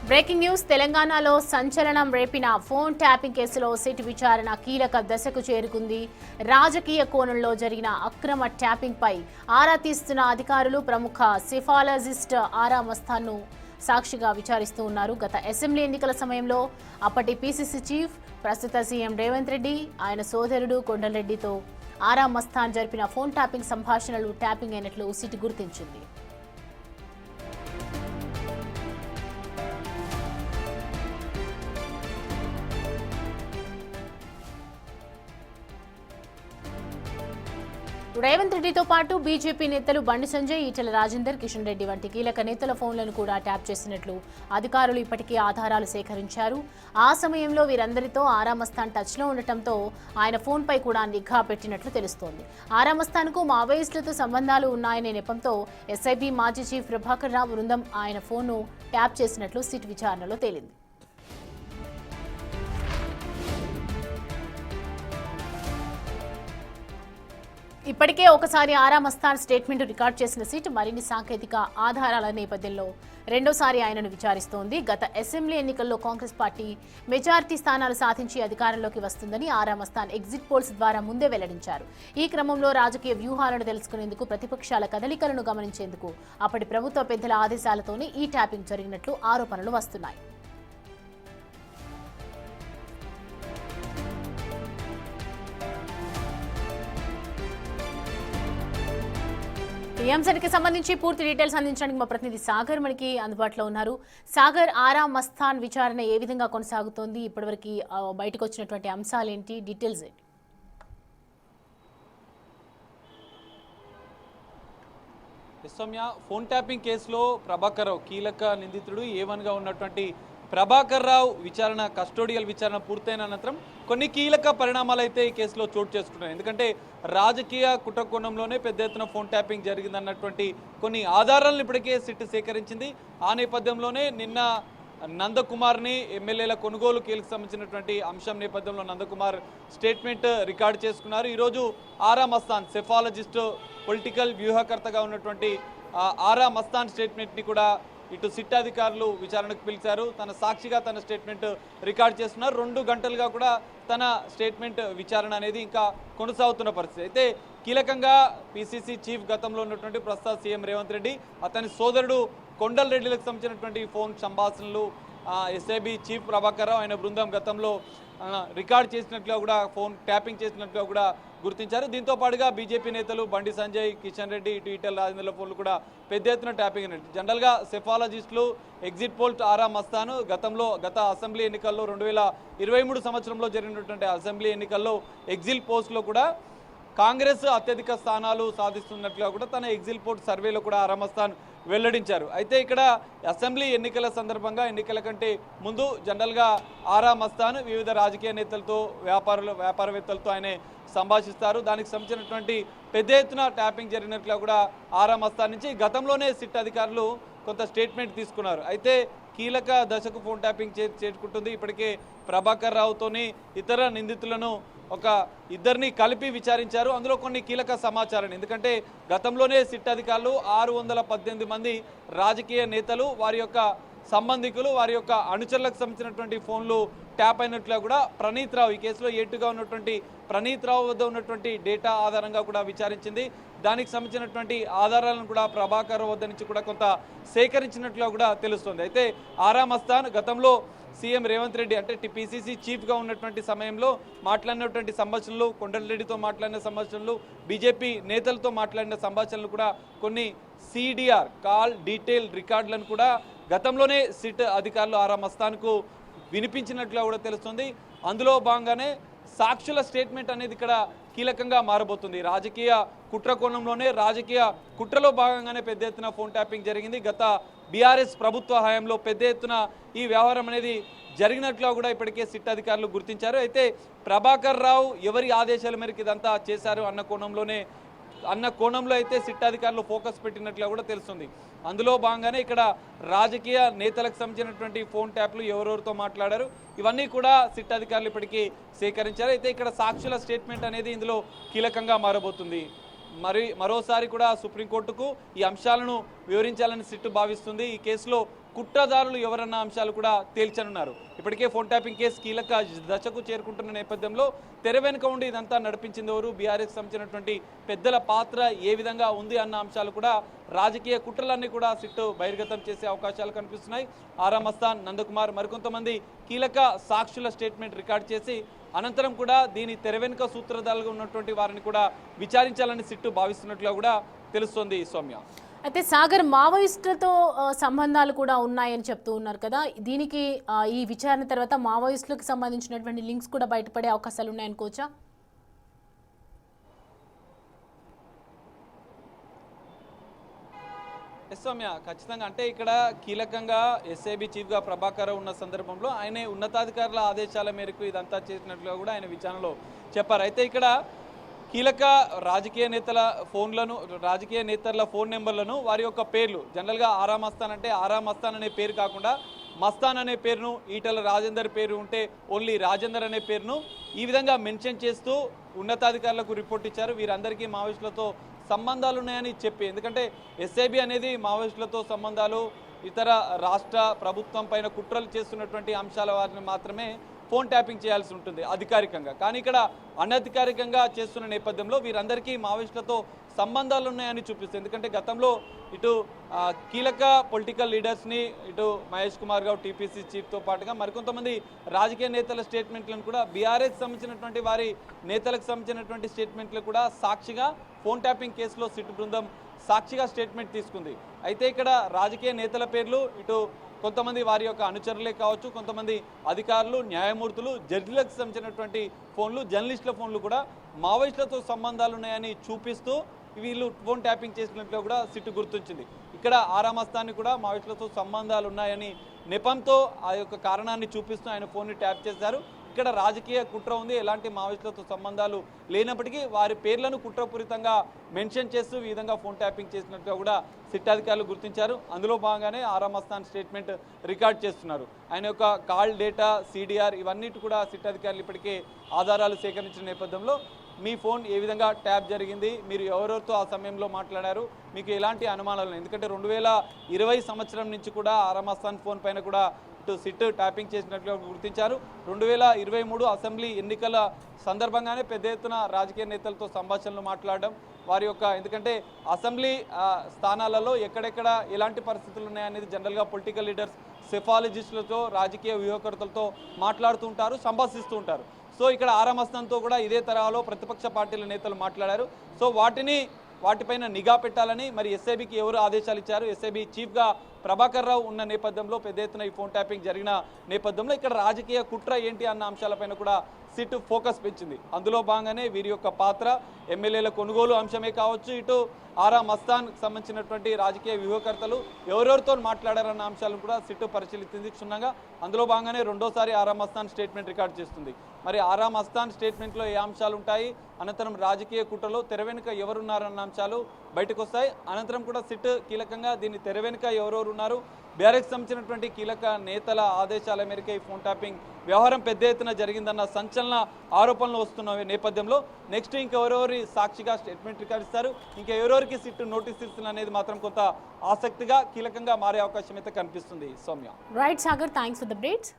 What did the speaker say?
Breaking news తెలంగాణలో సంచలనం రేపిన phone tapping కేసులో సిట్ విచారణ కీలక దశకు చేరుకుంది. రాజకీయ కోణంలో జరిగిన అక్రమ ట్యాపింగ్ పై ఆరా తీస్తున్న అధికారులు ప్రముఖ సెఫాలజిస్ట్ ఆరా మస్తాన్ను సాక్షిగా విచారిస్తూ ఉన్నారు. గత అసెంబ్లీ ఎన్నికల సమయంలో అప్పటి పీసీసీ చీఫ్, ప్రస్తుత సీఎం రేవంత్ రెడ్డి, ఆయన సోదరుడు కొండలరెడ్డితో ఆరా మస్తాన్ జరిపిన ఫోన్ ట్యాపింగ్ సంభాషణలు ట్యాపింగ్ అయినట్లు సిట్ గుర్తించింది. రేవంత్ రెడ్డితో పాటు బీజేపీ నేతలు బండి సంజయ్, ఈటెల రాజేందర్, కిషన్ రెడ్డి వంటి కీలక నేతల ఫోన్లను కూడా ట్యాప్ చేసినట్లు అధికారులు ఇప్పటికే ఆధారాలు సేకరించారు. ఆ సమయంలో వీరందరితో ఆరా మస్తాన్ టచ్లో ఉండటంతో ఆయన ఫోన్పై కూడా నిఘా పెట్టినట్లు తెలుస్తోంది. ఆరా మస్తాన్కు మావోయిస్టులతో సంబంధాలు ఉన్నాయనే నెపంతో ఎస్ఐబీ మాజీ చీఫ్ ప్రభాకర్ రావు బృందం ఆయన ఫోన్ను ట్యాప్ చేసినట్లు సిట్ విచారణలో తేలింది. ఇప్పటికే ఒకసారి ఆరా మస్తాన్ స్టేట్మెంట్ రికార్డ్ చేసిన సిట్ మరిన్ని సాంకేతిక ఆధారాల నేపథ్యంలో రెండోసారి ఆయనను విచారిస్తోంది. గత అసెంబ్లీ ఎన్నికల్లో కాంగ్రెస్ పార్టీ మెజారిటీ స్థానాలు సాధించి అధికారంలోకి వస్తుందని ఆరా మస్తాన్ ఎగ్జిట్ పోల్స్ ద్వారా ముందే వెల్లడించారు. ఈ క్రమంలో రాజకీయ వ్యూహాలను తెలుసుకునేందుకు, ప్రతిపక్షాల కదలికలను గమనించేందుకు అప్పటి ప్రభుత్వ పెద్దల ఆదేశాలతోనే ఈ ట్యాపింగ్ జరిగినట్లు ఆరోపణలు వస్తున్నాయి. ఈ అంశానికి సంబంధించి పూర్తి డీటెయిల్స్ అందించడానికి మా ప్రతినిధి సాగర్ మనకి అందుబాటులో ఉన్నారు. సాగర్, ఆరా మస్తాన్ విచారణ ఏ విధంగా కొనసాగుతోంది? ఇప్పటివరకు బయటకు వచ్చినటువంటి అంశాలు ఏంటి? డీటెయిల్స్ ఏంటి? సౌమ్య, ఫోన్ ట్యాపింగ్ కేసులో ప్రభాకర్ రావు కీలక నిందితుడు A1గా ఉన్నటువంటి ప్రభాకర్ రావు విచారణ, కస్టోడియల్ విచారణ పూర్తయిన అనంతరం కొన్ని కీలక పరిణామాలు అయితే ఈ కేసులో చోటు చేసుకుంటున్నాయి. ఎందుకంటే రాజకీయ కుట్రకోణంలోనే పెద్ద ఎత్తున ఫోన్ ట్యాపింగ్ జరిగిందన్నటువంటి కొన్ని ఆధారాలను ఇప్పటికే సిట్ సేకరించింది. ఆ నేపథ్యంలోనే నిన్న నందకుమార్ని ఎమ్మెల్యేల కొనుగోలు కేసుకు సంబంధించినటువంటి అంశం నేపథ్యంలో నందకుమార్ స్టేట్మెంట్ రికార్డు చేసుకున్నారు. ఈరోజు ఆరా మస్తాన్, సెఫాలజిస్ట్, పొలిటికల్ వ్యూహకర్తగా ఉన్నటువంటి ఆరా మస్తాన్ స్టేట్మెంట్ని కూడా ఇటు సిట్ అధికారులు విచారణకు పిలిచారు. తన సాక్షిగా తన స్టేట్మెంట్ రికార్డ్ చేస్తున్నారు. 2 గంటలుగా కూడా తన స్టేట్మెంట్ విచారణ అనేది ఇంకా కొనసాగుతున్న పరిస్థితి. అయితే కీలకంగా పీసీసీ చీఫ్ గతంలో ఉన్నటువంటి ప్రస్తుత సీఎం రేవంత్ రెడ్డి, అతని సోదరుడు కొండలరెడ్డిలకు సంబంధించినటువంటి ఫోన్ సంభాషణలు ఎస్ఐబీ చీఫ్ ప్రభాకర్ రావు, ఆయన బృందం గతంలో రికార్డ్ చేసినట్లుగా కూడా, ఫోన్ ట్యాపింగ్ చేసినట్లుగా కూడా గుర్తించారు. దీంతో పాటుగా బీజేపీ నేతలు బండి సంజయ్, కిషన్ రెడ్డి, ఇటు ఈటెల రాజేందర్ల ఫోన్లు కూడా పెద్ద ఎత్తున ట్యాపింగ్ అయినట్టు. జనరల్గా సెఫాలజిస్టులు, ఎగ్జిట్ పోల్ ఆరా మస్తాన్ గత అసెంబ్లీ ఎన్నికల్లో 2023 సంవత్సరంలో జరిగినటువంటి అసెంబ్లీ ఎన్నికల్లో ఎగ్జిట్ పోల్స్లో కూడా కాంగ్రెస్ అత్యధిక స్థానాలు సాధిస్తున్నట్లుగా కూడా తన ఎగ్జిట్ పోల్ సర్వేలో కూడా ఆరా మస్తాన్ వెల్లడించారు. అయితే ఇక్కడ అసెంబ్లీ ఎన్నికల సందర్భంగా, ఎన్నికల కంటే ముందు జనరల్గా ఆరా మస్తాన్ వివిధ రాజకీయ నేతలతో, వ్యాపారవేత్తలతో ఆయన సంభాషిస్తారు. దానికి సంబంధించినటువంటి పెద్ద ఎత్తున ట్యాపింగ్ జరిగినట్లుగా కూడా ఆరా మస్తాన్ నుంచి గతంలోనే సిట్ అధికారులు కొంత స్టేట్మెంట్ తీసుకున్నారు. అయితే కీలక దశకు ఫోన్ ట్యాపింగ్ చేర్చుకుంటుంది. ఇప్పటికే ప్రభాకర్ రావుతోని ఇతర నిందితులను ఒక ఇద్దరిని కలిపి విచారించారు. అందులో కొన్ని కీలక సమాచారం, ఎందుకంటే గతంలోనే సిట్ అధికారులు 618 మంది రాజకీయ నేతలు, వారి యొక్క సంబంధికులు, వారి యొక్క అనుచరులకు సంబంధించినటువంటి ఫోన్లు ట్యాప్ అయినట్లుగా కూడా ప్రణీత్ రావు, ఈ కేసులో ఏటుగా ఉన్నటువంటి ప్రణీత్ రావు వద్ద ఉన్నటువంటి డేటా ఆధారంగా కూడా విచారించింది. దానికి సంబంధించినటువంటి ఆధారాలను కూడా ప్రభాకర్ వద్ద నుంచి కూడా కొంత సేకరించినట్లుగా కూడా తెలుస్తుంది. అయితే ఆరా మస్తాన్ గతంలో సీఎం రేవంత్ రెడ్డి, అంటే పీసీసీ చీఫ్గా ఉన్నటువంటి సమయంలో మాట్లాడినటువంటి సంభాషణలు, కొండలరెడ్డితో మాట్లాడిన సంభాషణలు, బీజేపీ నేతలతో మాట్లాడిన సంభాషణలు కూడా కొన్ని CDR కాల్ డీటెయిల్ రికార్డులను కూడా గతంలోనే సిట్ అధికారులు ఆరా మస్తాన్కు వినిపించినట్లుగా కూడా తెలుస్తుంది. అందులో భాగంగానే సాక్షుల స్టేట్మెంట్ అనేది ఇక్కడ కీలకంగా మారబోతుంది. రాజకీయ కుట్ర కోణంలోనే, రాజకీయ కుట్రలో భాగంగానే పెద్ద ఎత్తున ఫోన్ ట్యాపింగ్ జరిగింది. గత బీఆర్ఎస్ ప్రభుత్వ హయాంలో పెద్ద ఎత్తున ఈ వ్యవహారం అనేది జరిగినట్లు కూడా ఇప్పటికే సిట్ అధికారులు గుర్తించారు. అయితే ప్రభాకర్ రావు ఎవరి ఆదేశాల మేరకు ఇదంతా చేశారు అన్న కోణంలో అయితే సిట్ అధికారులు ఫోకస్ పెట్టినట్లు కూడా తెలుస్తుంది. అందులో భాగంగానే ఇక్కడ రాజకీయ నేతలకు సంబంధించినటువంటి ఫోన్ ట్యాప్లు ఎవరెవరితో మాట్లాడారు, ఇవన్నీ కూడా సిట్ అధికారులు ఇప్పటికీ సేకరించారు. అయితే ఇక్కడ సాక్షుల స్టేట్మెంట్ అనేది ఇందులో కీలకంగా మారబోతుంది. మరోసారి కూడా సుప్రీంకోర్టుకు ఈ అంశాలను వివరించాలని సిట్ భావిస్తుంది. ఈ కేసులో కుట్రదారులు ఎవరన్న అంశాలు కూడా తేల్చనున్నారు. ఇప్పటికే ఫోన్ ట్యాపింగ్ కేసు కీలక దశకు చేరుకుంటున్న నేపథ్యంలో తెర వెనుక ఉండి ఇదంతా నడిపించింది ఎవరు, బీఆర్ఎస్ సంబంధించినటువంటి పెద్దల పాత్ర ఏ విధంగా ఉంది అన్న అంశాలు కూడా రాజకీయ కుట్రలన్నీ కూడా సిట్టు బహిర్గతం చేసే అవకాశాలు కనిపిస్తున్నాయి. ఆరా మస్తాన్, నందకుమార్ మరికొంతమంది కీలక సాక్షుల స్టేట్మెంట్ రికార్డ్ చేసి అనంతరం కూడా దీని తెర వెనుక సూత్రధారులుగా ఉన్నటువంటి వారిని కూడా విచారించాలని సిట్టు భావిస్తున్నట్లుగా కూడా తెలుస్తోంది సౌమ్య. అయితే సాగర్, మావోయిస్టులతో సంబంధాలు కూడా ఉన్నాయని చెప్తూ ఉన్నారు కదా, దీనికి ఈ విచారణ తర్వాత మావోయిస్టులకు సంబంధించినటువంటి లింక్స్ కూడా బయటపడే అవకాశాలు ఉన్నాయనుకోవచ్చా? సౌమ్య, ఖచ్చితంగా. అంటే ఇక్కడ కీలకంగా ఎస్ఐబి చీఫ్గా ప్రభాకర్ ఉన్న సందర్భంలో ఆయన ఉన్నతాధికారుల ఆదేశాల మేరకు ఇదంతా చేసినట్లుగా కూడా ఆయన విచారణలో చెప్పారు. అయితే ఇక్కడ కీలక రాజకీయ నేతల ఫోన్ నెంబర్లను, వారి యొక్క పేర్లు, జనరల్గా ఆరా మస్తాన్ అంటే ఆరా మస్తాన్ అనే పేరు కాకుండా మస్తాన్ అనే పేరును, ఈటల రాజేందర్ పేరు ఉంటే ఓన్లీ రాజేందర్ అనే పేరును ఈ విధంగా మెన్షన్ చేస్తూ ఉన్నతాధికారులకు రిపోర్ట్ ఇచ్చారు. వీరందరికీ మావోయిస్టులతో సంబంధాలు ఉన్నాయని చెప్పి, ఎందుకంటే ఎస్ఐబి అనేది మావోయిస్టులతో సంబంధాలు, ఇతర రాష్ట్ర ప్రభుత్వం పైన కుట్రలు చేస్తున్నటువంటి అంశాల వారిని మాత్రమే ఫోన్ ట్యాపింగ్ చేయాల్సి ఉంటుంది అధికారికంగా. కానీ ఇక్కడ అనధికారికంగా చేస్తున్న నేపథ్యంలో వీరందరికీ మావోయిస్టులతో సంబంధాలు ఉన్నాయని చూపిస్తుంది. ఎందుకంటే గతంలో ఇటు కీలక పొలిటికల్ లీడర్స్ని, ఇటు మహేష్ కుమార్ గౌడ్ టీపీసీ చీఫ్తో పాటుగా మరికొంతమంది రాజకీయ నేతల స్టేట్మెంట్లను కూడా, బీఆర్ఎస్ సంబంధించినటువంటి వారి నేతలకు సంబంధించినటువంటి స్టేట్మెంట్లు కూడా సాక్షిగా ఫోన్ ట్యాపింగ్ కేసులో సిట్ బృందం సాక్షిగా స్టేట్మెంట్ తీసుకుంది. అయితే ఇక్కడ రాజకీయ నేతల పేర్లు, ఇటు కొంతమంది వారి యొక్క అనుచరులే కావచ్చు, కొంతమంది అధికారులు, న్యాయమూర్తులు, జడ్జిలకు సంబంధించినటువంటి ఫోన్లు, జర్నలిస్టుల ఫోన్లు కూడా మావోయిస్టులతో సంబంధాలు ఉన్నాయని చూపిస్తూ వీళ్ళు ఫోన్ ట్యాపింగ్ చేసినట్లు కూడా సిట్టు గుర్తించింది. ఇక్కడ ఆరా మస్తాన్ని కూడా మావోయిస్టులతో సంబంధాలు ఉన్నాయని నెపంతో ఆ యొక్క కారణాన్ని చూపిస్తూ ఆయన ఫోన్ని ట్యాప్ చేశారు. ఇక్కడ రాజకీయ కుట్ర ఉంది, ఎలాంటి మావోయిస్టులతో సంబంధాలు లేనప్పటికీ వారి పేర్లను కుట్రపూరితంగా మెన్షన్ చేస్తూ ఈ విధంగా ఫోన్ ట్యాపింగ్ చేసినట్టుగా కూడా సిట్ అధికారులు గుర్తించారు. అందులో భాగంగానే ఆరా మస్తాన్ స్టేట్మెంట్ రికార్డ్ చేస్తున్నారు. ఆయన యొక్క కాల్ డేటా, సిడిఆర్ ఇవన్నిటి కూడా సిట్ అధికారులు ఇప్పటికే ఆధారాలు సేకరించిన నేపథ్యంలో మీ ఫోన్ ఏ విధంగా ట్యాప్ జరిగింది, మీరు ఎవరెవరితో ఆ సమయంలో మాట్లాడారు, మీకు ఎలాంటి అనుమానాలు ఉన్నాయి. ఎందుకంటే 2020 సంవత్సరం నుంచి కూడా ఆరా మస్తాన్ ఫోన్ పైన కూడా సిట్ ట్యాపింగ్ చేసినట్లుగా గుర్తించారు. 2023 అసెంబ్లీ ఎన్నికల సందర్భంగానే పెద్ద ఎత్తున రాజకీయ నేతలతో సంభాషణలు మాట్లాడడం, వారి యొక్క, ఎందుకంటే అసెంబ్లీ స్థానాలలో ఎక్కడెక్కడ ఎలాంటి పరిస్థితులు ఉన్నాయనేది జనరల్గా పొలిటికల్ లీడర్స్, సెఫాలజిస్టులతో, రాజకీయ వ్యూహకర్తలతో మాట్లాడుతూ ఉంటారు, సంభాషిస్తూ ఉంటారు. సో ఇక్కడ ఆరా మస్తాన్తో కూడా ఇదే తరహాలో ప్రతిపక్ష పార్టీల నేతలు మాట్లాడారు. సో వాటిపైన నిఘా పెట్టాలని మరి ఎస్ఐబికి ఎవరు ఆదేశాలు ఇచ్చారు, ఎస్ఐబి చీఫ్గా ప్రభాకర్ రావు ఉన్న నేపథ్యంలో పెద్ద ఎత్తున ఈ ఫోన్ ట్యాపింగ్ జరిగిన నేపథ్యంలో ఇక్కడ రాజకీయ కుట్ర ఏంటి అన్న అంశాలపైన కూడా సిట్ ఫోకస్ పెంచింది. అందులో భాగంగానే వీరి యొక్క పాత్ర, ఎమ్మెల్యేల కొనుగోలు అంశమే కావచ్చు, ఇటు ఆరా మస్తాన్ సంబంధించినటువంటి రాజకీయ వ్యూహకర్తలు ఎవరెవరితో మాట్లాడారన్న అంశాలను కూడా సిట్ పరిశీలిస్తుంది క్షుణ్ణంగా. అందులో భాగంగానే రెండోసారి ఆరా మస్తాన్ స్టేట్మెంట్ రికార్డ్ చేస్తుంది. మరి ఆరా మస్తాన్ స్టేట్మెంట్లో ఏ అంశాలు ఉంటాయి, అనంతరం రాజకీయ కుట్రలో తెర వెనుక ఎవరున్నారన్న అంశాలు బయటకు వస్తాయి. అనంతరం కూడా సిట్ కీలకంగా దీన్ని తెర వెనుక ఎవరెవరు ఉన్నారు, బీఆర్ఎస్ సంబంధించినటువంటి కీలక నేతల ఆదేశాల మేరకు ఈ ఫోన్ ట్యాపింగ్ వ్యవహారం పెద్ద ఎత్తున జరిగిందన్న సంచలన ఆరోపణలు వస్తున్న నేపథ్యంలో నెక్స్ట్ ఇంకెవరెవరి సాక్షిగా స్టేట్మెంట్ రికార్డ్ ఇస్తారు, ఇంకెవరెవరికి సిట్ నోటీస్ ఇస్తుంది అనేది మాత్రం కొంత ఆసక్తిగా కీలకంగా మారే అవకాశం అయితే కనిపిస్తుంది. Soumya. Right Sagar, thanks for the updates.